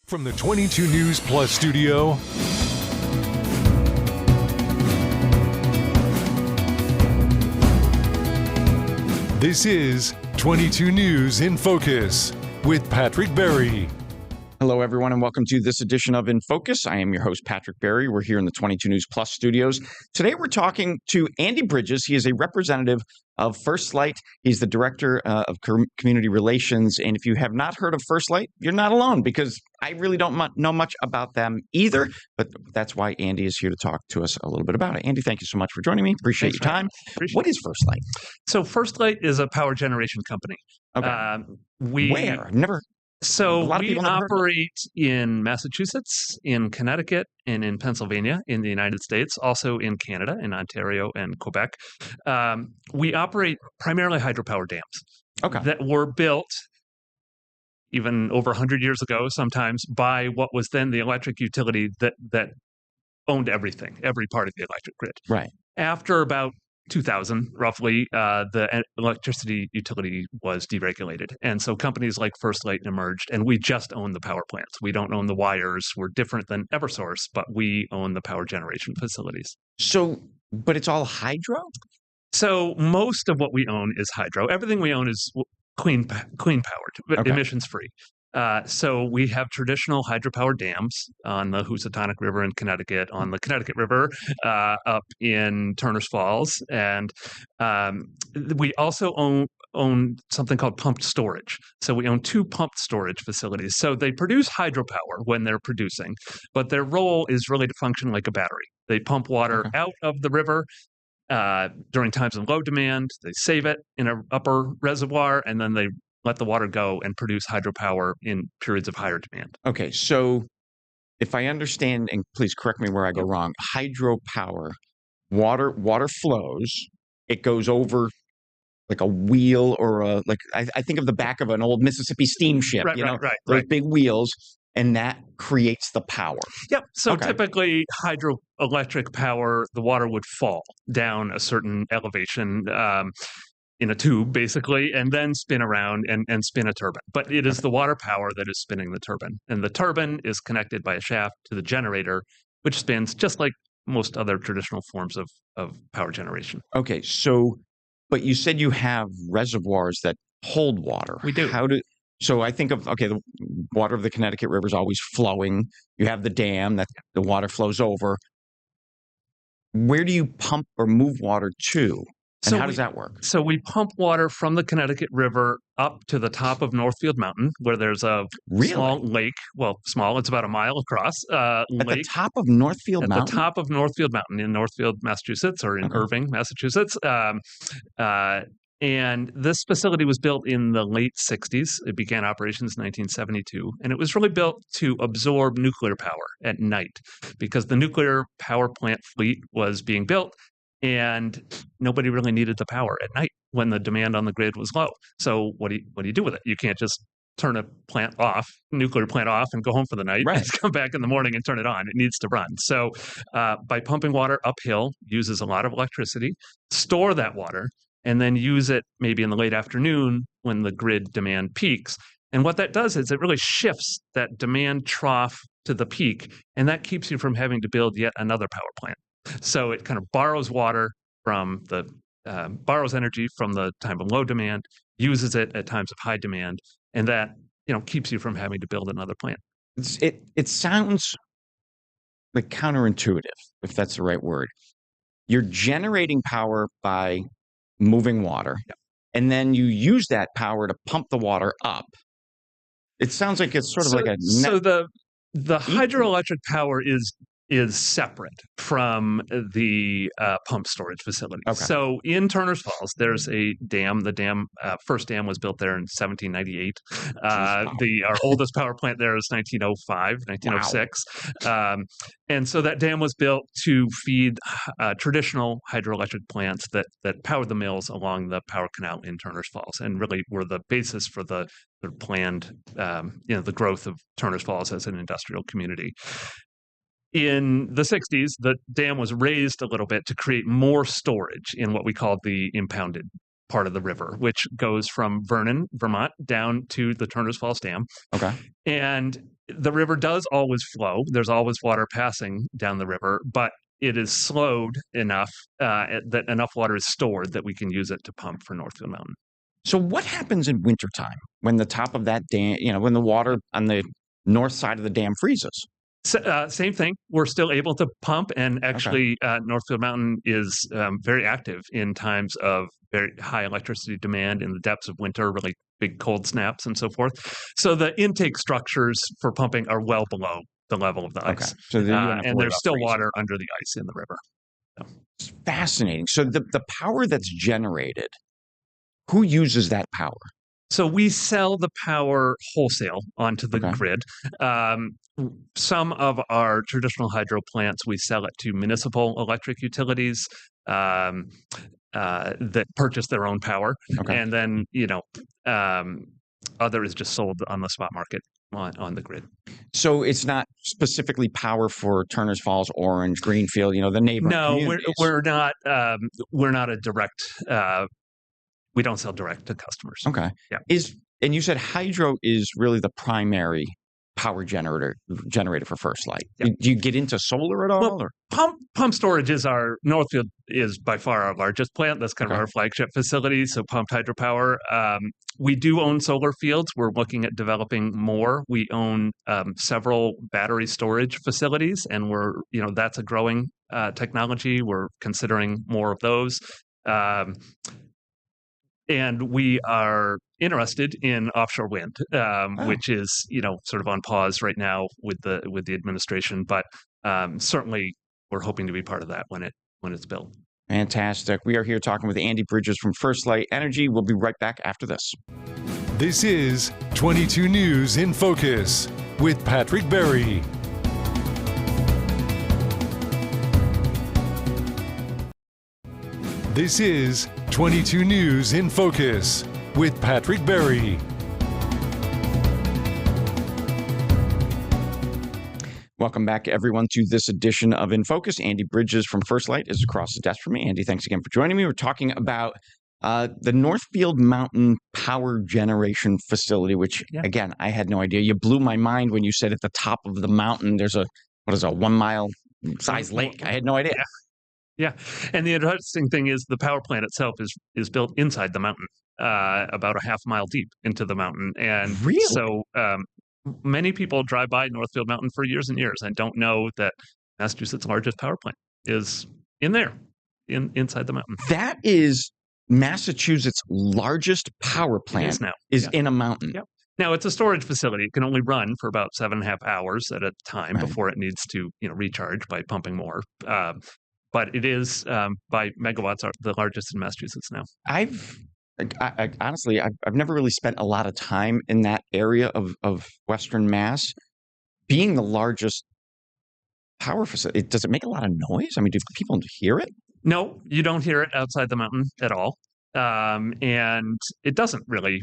From the 22 News Plus studio, this is 22 News in Focus with Patrick Berry. Hello, everyone, and welcome to this edition of In Focus. I am your host, Patrick Berry. We're here in the 22 News Plus studios. Today, we're talking to Andy Brydges. He is a representative of FirstLight. He's the director of community relations. And if you have not heard of FirstLight, you're not alone, because I really don't know much about them either. But that's why Andy is here to talk to us a little bit about it. Andy, thank you so much for joining me. Appreciate your time. What is FirstLight? So FirstLight is a power generation company. Okay. Where? I've never. So we operate in Massachusetts, in Connecticut, and in Pennsylvania in the United States, also in Canada, in Ontario and Quebec. We operate primarily hydropower dams that were built even over 100 years ago, sometimes, by what was then the electric utility that owned everything, every part of the electric grid. Right. After about 2000, roughly, the electricity utility was deregulated. And so companies like FirstLight emerged, and we just own the power plants. We don't own the wires. We're different than Eversource, but we own the power generation facilities. So, but it's all hydro? So most of what we own is hydro. Everything we own is clean powered, emissions free. So we have traditional hydropower dams on the Housatonic River in Connecticut, on the Connecticut River up in Turner's Falls. And we also own something called pumped storage. So we own two pumped storage facilities. So they produce hydropower when they're producing, but their role is really to function like a battery. They pump water out of the river during times of low demand. They save it in an upper reservoir, and then they let the water go and produce hydropower in periods of higher demand. Okay, so if I understand, and please correct me where I go wrong, hydropower, water flows, it goes over like a wheel or I think of the back of an old Mississippi steamship, those big wheels, and that creates the power. Yep. So typically hydroelectric power, the water would fall down a certain elevation in a tube, basically, and then spin around and spin a turbine. But it is the water power that is spinning the turbine. And the turbine is connected by a shaft to the generator, which spins just like most other traditional forms of power generation. Okay, so, but you said you have reservoirs that hold water. We do. So I think of, the water of the Connecticut River is always flowing. You have the dam that the water flows over. Where do you pump or move water to? And how does that work? So we pump water from the Connecticut River up to the top of Northfield Mountain, where there's a small lake. Well, small, it's about a mile across. At the top of Northfield Mountain? At the top of Northfield Mountain in Northfield, Massachusetts, or in Irving, Massachusetts. And this facility was built in the late 60s. It began operations in 1972. And it was really built to absorb nuclear power at night, because the nuclear power plant fleet was being built, and nobody really needed the power at night when the demand on the grid was low. So what do you do with it? You can't just turn a nuclear plant off, and go home for the night and come back in the morning and turn it on. It needs to run. So by pumping water uphill, uses a lot of electricity, store that water, and then use it maybe in the late afternoon when the grid demand peaks. And what that does is it really shifts that demand trough to the peak, and that keeps you from having to build yet another power plant. So it kind of borrows energy from the time of low demand, uses it at times of high demand, and that keeps you from having to build another plant. It sounds like counterintuitive, if that's the right word. You're generating power by moving water, and then you use that power to pump the water up. It sounds like it's sort of like a so the hydroelectric power is separate from the pump storage facility. So in Turner's Falls, there's a dam. The first dam was built there in 1798. Our oldest power plant there is 1906. And so that dam was built to feed traditional hydroelectric plants that powered the mills along the power canal in Turner's Falls, and really were the basis for the planned, the growth of Turner's Falls as an industrial community. In the 60s, the dam was raised a little bit to create more storage in what we call the impounded part of the river, which goes from Vernon, Vermont, down to the Turner's Falls Dam. Okay. And The river does always flow. There's always water passing down the river, but it is slowed enough that enough water is stored that we can use it to pump for Northfield Mountain. So what happens in wintertime when the top of that dam, when the water on the north side of the dam freezes? Same thing. We're still able to pump, and actually, Northfield Mountain is very active in times of very high electricity demand in the depths of winter, really big cold snaps and so forth. So the intake structures for pumping are well below the level of the ice. So and there's still water under the ice in the river. So. It's fascinating. So the power that's generated, who uses that power? So we sell the power wholesale onto the grid. Some of our traditional hydro plants, we sell it to municipal electric utilities that purchase their own power. And then, other is just sold on the spot market on the grid. So it's not specifically power for Turner's Falls, Orange, Greenfield, the neighboring communities. We're not a direct we don't sell direct to customers. Yeah. And you said hydro is really the primary power generator for FirstLight. Yeah. Do you get into solar at all? Well, pump storage is Northfield is by far our largest plant. That's kind of our flagship facility. So pumped hydropower. We do own solar fields. We're looking at developing more. We own several battery storage facilities, and that's a growing technology. We're considering more of those. And we are interested in offshore wind, which is sort of on pause right now with the administration. But certainly, we're hoping to be part of that when it's built. Fantastic. We are here talking with Andy Brydges from FirstLight Energy. We'll be right back after this. This is 22 News in Focus with Patrick Berry. This is 22 News in Focus with Patrick Berry. Welcome back, everyone, to this edition of In Focus. Andy Brydges from FirstLight is across the desk from me. Andy, thanks again for joining me. We're talking about the Northfield Mountain Power Generation Facility, which, again, I had no idea. You blew my mind when you said at the top of the mountain there's a 1 mile size lake. I had no idea. Yeah. And the interesting thing is the power plant itself is built inside the mountain, about a half mile deep into the mountain. And so many people drive by Northfield Mountain for years and years and don't know that Massachusetts' largest power plant is in there, inside the mountain. That is Massachusetts' largest power plant is in a mountain. Yep. Now, it's a storage facility. It can only run for about 7.5 hours at a time before it needs to recharge by pumping more. But it is, by megawatts, the largest in Massachusetts now. Honestly, I've never really spent a lot of time in that area of Western Mass. Being the largest power facility, does it make a lot of noise? I mean, do people hear it? No, you don't hear it outside the mountain at all. And it doesn't really,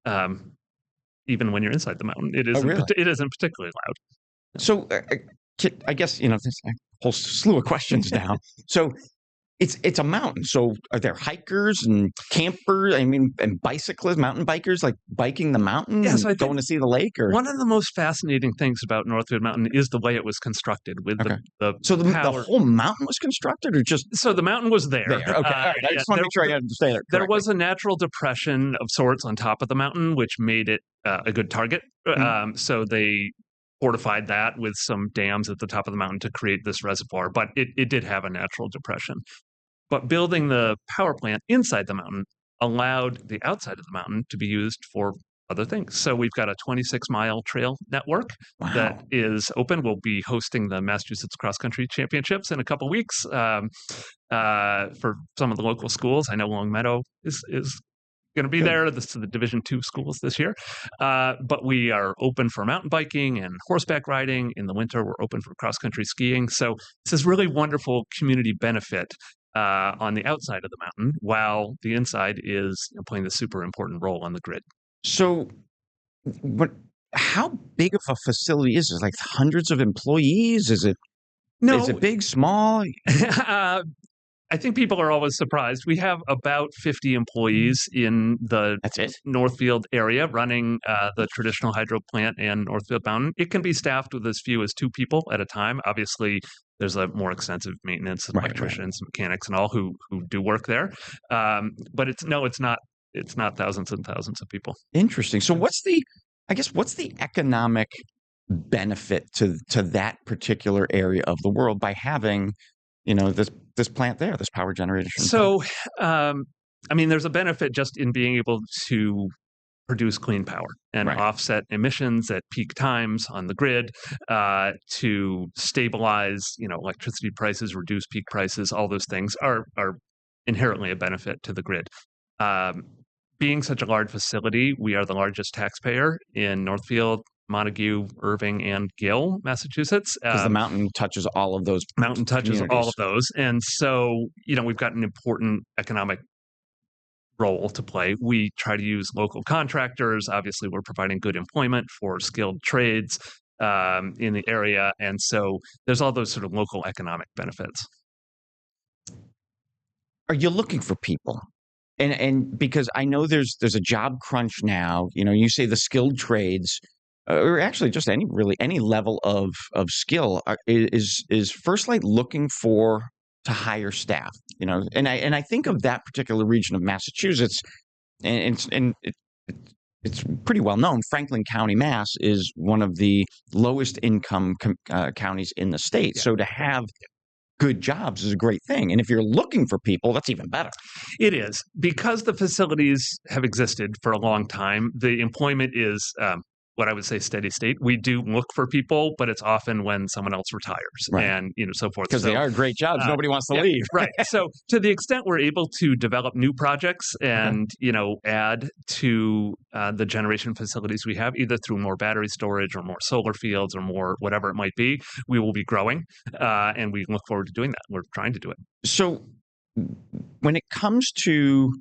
even when you're inside the mountain, it isn't particularly loud. So I guess, there's a whole slew of questions now. So it's a mountain. So are there hikers and campers, and bicyclists, mountain bikers, like biking the mountain and going to see the lake? Or one of the most fascinating things about Northfield Mountain is the way it was constructed with the whole mountain was constructed, or just so the mountain was there. Okay, all right. I just want to make sure I understand it correctly. There was a natural depression of sorts on top of the mountain, which made it a good target. So they fortified that with some dams at the top of the mountain to create this reservoir, but it did have a natural depression. But building the power plant inside the mountain allowed the outside of the mountain to be used for other things. So we've got a 26-mile trail network that is open. We'll be hosting the Massachusetts Cross Country Championships in a couple weeks for some of the local schools. I know Long Meadow is going to be there. This is the Division II schools this year. But we are open for mountain biking and horseback riding. In the winter, we're open for cross-country skiing. So this is really wonderful community benefit on the outside of the mountain, while the inside is playing the super important role on the grid. So how big of a facility is it? Like hundreds of employees? Is it big, small? I think people are always surprised. We have about 50 employees in the That's it. Northfield area running the traditional hydro plant and Northfield Mountain. It can be staffed with as few as 2 people at a time. Obviously, there's a more extensive maintenance, electricians, mechanics, and all who do work there. But it's not. It's not thousands and thousands of people. Interesting. So what's the economic benefit to that particular area of the world by having, this plant there, this power generation? So, there's a benefit just in being able to produce clean power and offset emissions at peak times on the grid, to stabilize, electricity prices, reduce peak prices. All those things are inherently a benefit to the grid. Being such a large facility, we are the largest taxpayer in Northfield, Montague, Irving, and Gill, Massachusetts. Because the mountain touches all of those. Mountain touches all of those. And so, we've got an important economic role to play. We try to use local contractors. Obviously, we're providing good employment for skilled trades in the area. And so there's all those sort of local economic benefits. Are you looking for people? And because I know there's a job crunch now, you say the skilled trades, or actually just any level of skill, is FirstLight looking to hire staff? And I think of that particular region of Massachusetts, and it's pretty well known. Franklin County, Mass, is one of the lowest income counties in the state. So to have good jobs is a great thing. And if you're looking for people, that's even better. It is. Because the facilities have existed for a long time, the employment is what I would say steady state. We do look for people, but it's often when someone else retires and so forth. Because they are great jobs. Nobody wants to leave. Right. So to the extent we're able to develop new projects and, add to the generation facilities we have, either through more battery storage or more solar fields or more whatever it might be, we will be growing. And we look forward to doing that. We're trying to do it. So when it comes to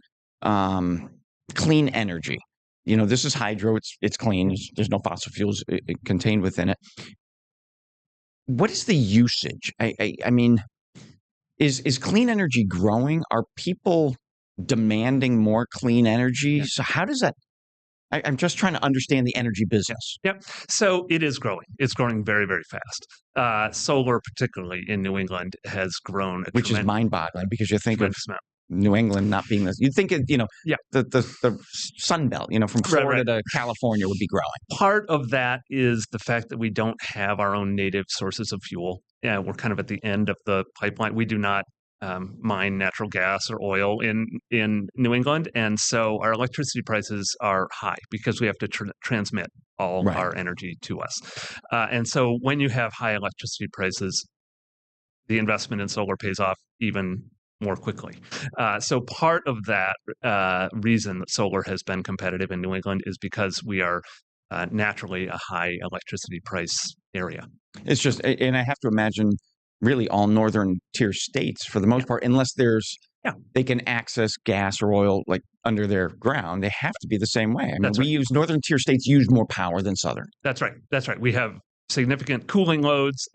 clean energy, this is hydro. It's clean. There's no fossil fuels contained within it. What is the usage? I mean, is clean energy growing? Are people demanding more clean energy? Yeah. So how does that? I'm just trying to understand the energy business. Yep. So it is growing. It's growing very, very fast. Solar, particularly in New England, has grown. Which is mind-boggling because you think of New England not being this. You'd think, the Sun Belt, from Florida to California would be growing. Part of that is the fact that we don't have our own native sources of fuel. Yeah, we're kind of at the end of the pipeline. We do not mine natural gas or oil in New England, and so our electricity prices are high because we have to transmit all our energy to us. And so when you have high electricity prices, the investment in solar pays off even more quickly. So part of that reason that solar has been competitive in New England is because we are naturally a high electricity price area. It's just, and I have to imagine really all northern tier states for the most part, unless they can access gas or oil like under their ground, they have to be the same way. I mean, northern tier states use more power than southern. That's right. We have significant cooling loads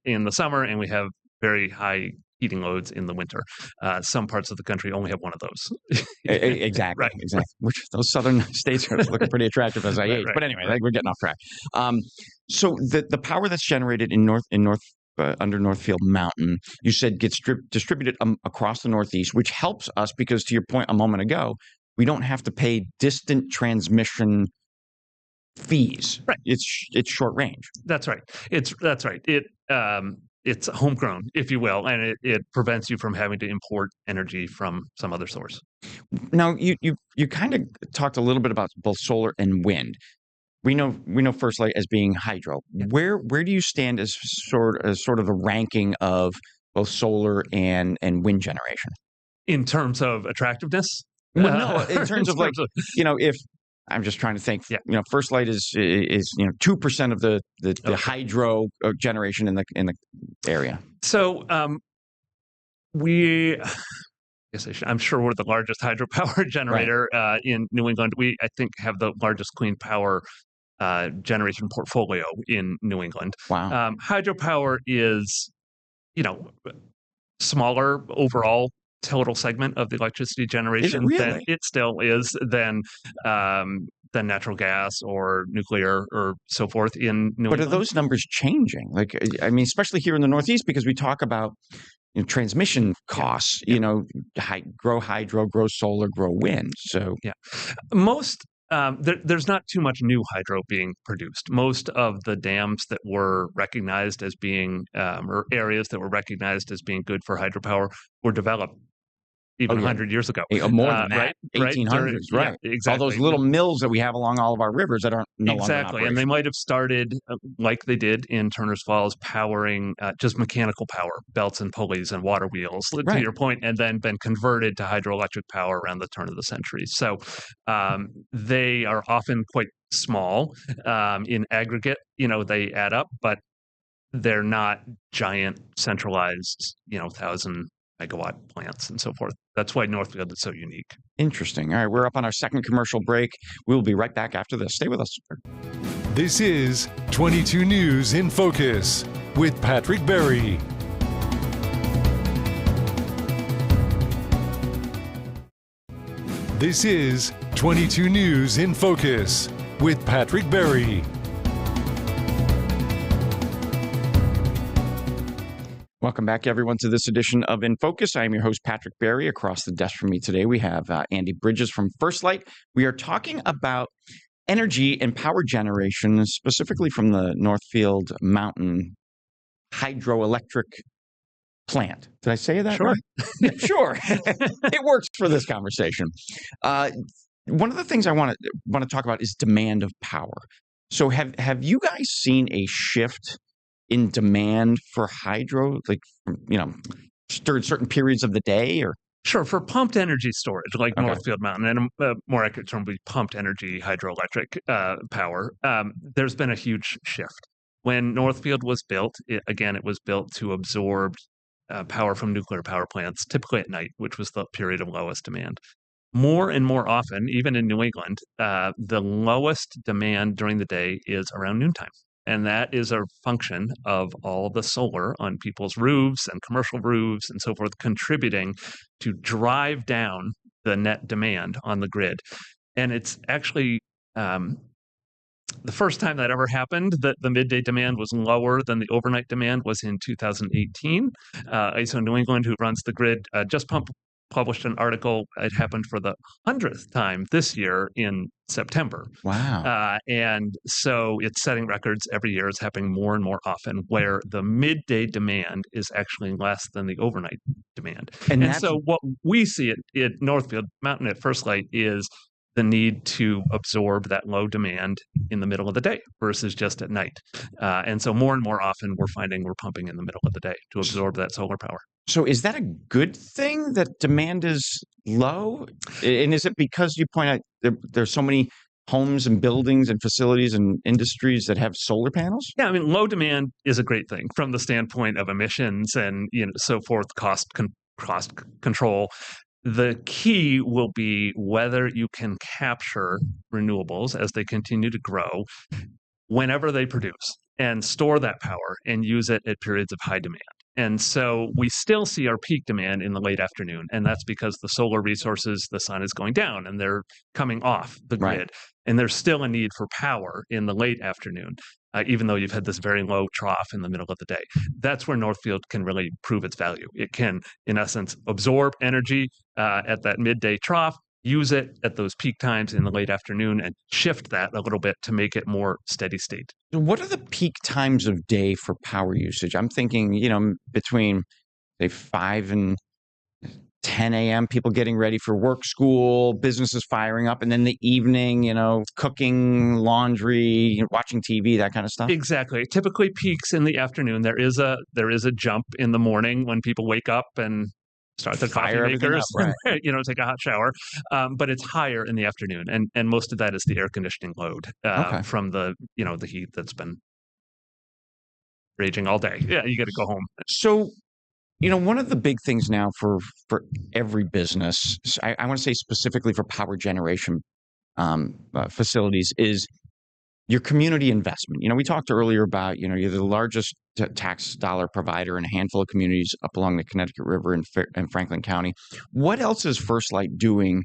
in the summer, and we have very high heating loads in the winter. Some parts of the country only have one of those. Exactly. Which those southern states are looking pretty attractive as I age. But anyway, we're getting off track. So the power that's generated in under Northfield Mountain, you said gets distributed across the Northeast, which helps us because, to your point a moment ago, we don't have to pay distant transmission fees. Right. It's short range. That's right. That's right. It's homegrown, if you will, and it prevents you from having to import energy from some other source. Now, you kind of talked a little bit about both solar and wind. We know FirstLight as being hydro. Yeah. Where do you stand as sort of the ranking of both solar and wind generation in terms of attractiveness? Well, no, in terms of if I'm just trying to think, FirstLight is 2% of the hydro generation in the area. So I'm sure we're the largest hydropower generator in New England. We, I think, have the largest clean power generation portfolio in New England. Wow. Hydropower is, smaller overall total segment of the electricity generation than it still is than natural gas or nuclear or so forth in New England. But are those numbers changing? Like, I mean, especially here in the Northeast, because we talk about transmission costs, grow hydro, grow solar, grow wind. So most there's not too much new hydro being produced. Most of the dams that were recognized as being or areas that were recognized as being good for hydropower were developed even 100 years ago. More than that, right? 1800s, right? Yeah, exactly. All those little mills that we have along all of our rivers that aren't no longer in operation. And they might have started, like they did in Turner's Falls, powering just mechanical power, belts and pulleys and water wheels, to your point, and then been converted to hydroelectric power around the turn of the century. So they are often quite small in aggregate. They add up, but they're not giant centralized, 1,000-megawatt plants and so forth. That's why Northfield is so unique. Interesting. All right, we're up on our second commercial break. We'll be right back after this. Stay with us. This is 22 News in Focus with Patrick Berry. This is 22 News in Focus with Patrick Berry. Welcome back, everyone, to this edition of In Focus. I am your host, Patrick Berry. Across the desk from me today, we have Andy Brydges from FirstLight. We are talking about energy and power generation, specifically from the Northfield Mountain hydroelectric plant. Did I say that? Sure. Right? Sure. It works for this conversation. One of the things I want to talk about is demand of power. So have you guys seen a shift in demand for hydro, like, during certain periods of the day, or? Sure, for pumped energy storage, like Northfield Mountain, and a more accurate term would be pumped energy hydroelectric power, there's been a huge shift. When Northfield was built, it was built to absorb power from nuclear power plants, typically at night, which was the period of lowest demand. More and more often, even in New England, the lowest demand during the day is around noontime. And that is a function of all the solar on people's roofs and commercial roofs and so forth, contributing to drive down the net demand on the grid. And it's actually the first time that ever happened that the midday demand was lower than the overnight demand was in 2018. ISO New England, who runs the grid, just published an article. It happened for the 100th time this year in September. Wow. And so it's setting records every year. It's happening more and more often where the midday demand is actually less than the overnight demand. And so what we see at Northfield Mountain at FirstLight is the need to absorb that low demand in the middle of the day versus just at night. And so more and more often we're finding we're pumping in the middle of the day to absorb that solar power. So is that a good thing that demand is low? And is it because you point out there's so many homes and buildings and facilities and industries that have solar panels? Yeah, I mean, low demand is a great thing from the standpoint of emissions and so forth, cost control. The key will be whether you can capture renewables as they continue to grow whenever they produce and store that power and use it at periods of high demand. And so we still see our peak demand in the late afternoon, and that's because the solar resources, the sun is going down and they're coming off the grid. Right. And there's still a need for power in the late afternoon, even though you've had this very low trough in the middle of the day. That's where Northfield can really prove its value. It can, in essence, absorb energy at that midday trough, use it at those peak times in the late afternoon, and shift that a little bit to make it more steady state. What are the peak times of day for power usage? I'm thinking, between, say, 5 and 10 a.m., people getting ready for work, school, businesses firing up, and then the evening, cooking, laundry, watching TV, that kind of stuff? Exactly. It typically peaks in the afternoon. There is a jump in the morning when people wake up and start their coffee makers, right. Take a hot shower. But it's higher in the afternoon. And most of that is the air conditioning load from the heat that's been raging all day. Yeah, you got to go home. So, one of the big things now for every business, I want to say specifically for power generation facilities, is your community investment. We talked earlier about, you're the largest tax dollar provider in a handful of communities up along the Connecticut River in Franklin County. What else is FirstLight doing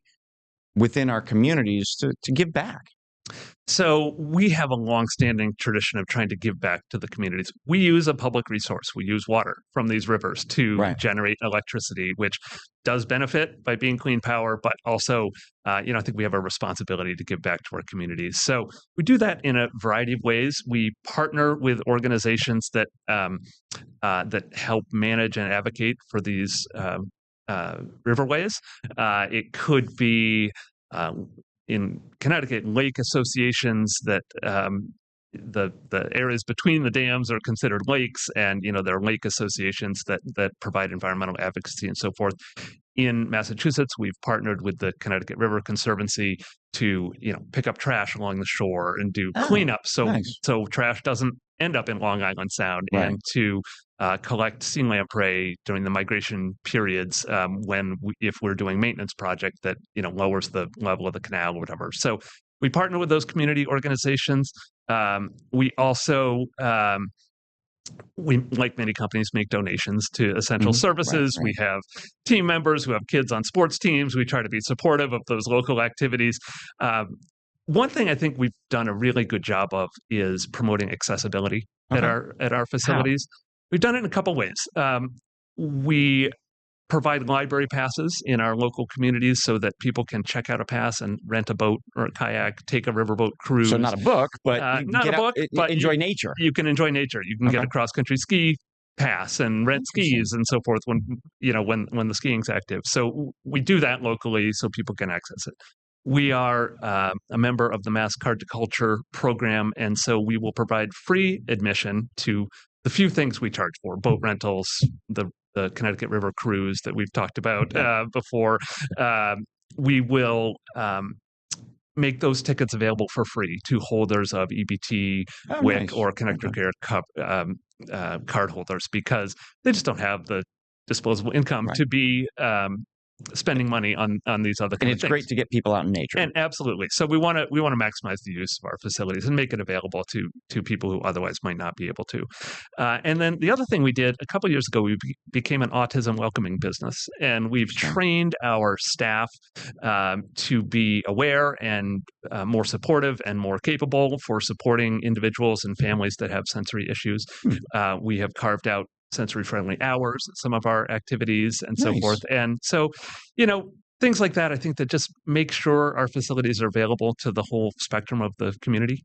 within our communities to give back? So we have a longstanding tradition of trying to give back to the communities. We use a public resource. We use water from these rivers to generate electricity, which does benefit by being clean power, but also, I think we have a responsibility to give back to our communities. So we do that in a variety of ways. We partner with organizations that that help manage and advocate for these riverways. It could be in Connecticut, lake associations that the areas between the dams are considered lakes, and there are lake associations that provide environmental advocacy and so forth. In Massachusetts, we've partnered with the Connecticut River Conservancy to pick up trash along the shore and do cleanup, so trash doesn't end up in Long Island Sound, and to collect sea lamprey during the migration periods if we're doing maintenance project that lowers the level of the canal or whatever. So we partner with those community organizations. We also we, like many companies, make donations to essential services. We have team members who have kids on sports teams. We try to be supportive of those local activities. One thing I think we've done a really good job of is promoting accessibility at our facilities. How? We've done it in a couple ways. We provide library passes in our local communities so that people can check out a pass and rent a boat or a kayak, take a riverboat cruise. So not a book, but but enjoy nature. You can enjoy nature. You can get a cross-country ski pass and rent skis and so forth when the skiing's active. So we do that locally so people can access it. We are a member of the Mass Card to Culture program, and so we will provide free admission to the few things we charge for: boat rentals, the Connecticut River cruise that we've talked about before. We will make those tickets available for free to holders of EBT, WIC, or Connecticut Care card holders, because they just don't have the disposable income to be spending money on these other kind of things. And it's great to get people out in nature. And absolutely. So we want to maximize the use of our facilities and make it available to people who otherwise might not be able to. And then the other thing we did a couple of years ago, we became an autism welcoming business, and we've trained our staff to be aware and more supportive and more capable for supporting individuals and families that have sensory issues. We have carved out sensory-friendly hours at some of our activities and so forth. And so, things like that, I think, that just make sure our facilities are available to the whole spectrum of the community.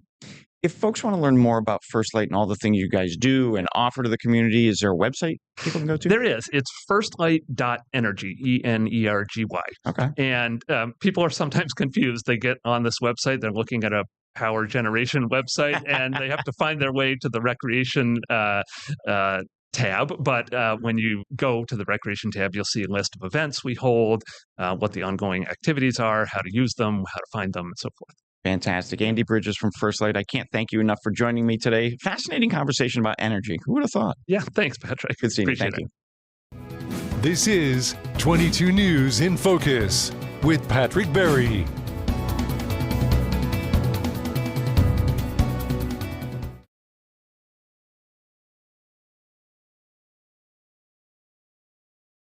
If folks want to learn more about FirstLight and all the things you guys do and offer to the community, is there a website people can go to? There is. It's firstlight.energy, ENERGY. Okay. And people are sometimes confused. They get on this website, they're looking at a power generation website, and they have to find their way to the recreation tab, but when you go to the recreation tab, you'll see a list of events we hold, what the ongoing activities are, how to use them, how to find them, and so forth. Fantastic. Andy Brydges from FirstLight. I can't thank you enough for joining me today. Fascinating conversation about energy. Who would have thought? Yeah, thanks, Patrick. Good seeing you. Thank you. This is 22 News in Focus with Patrick Berry.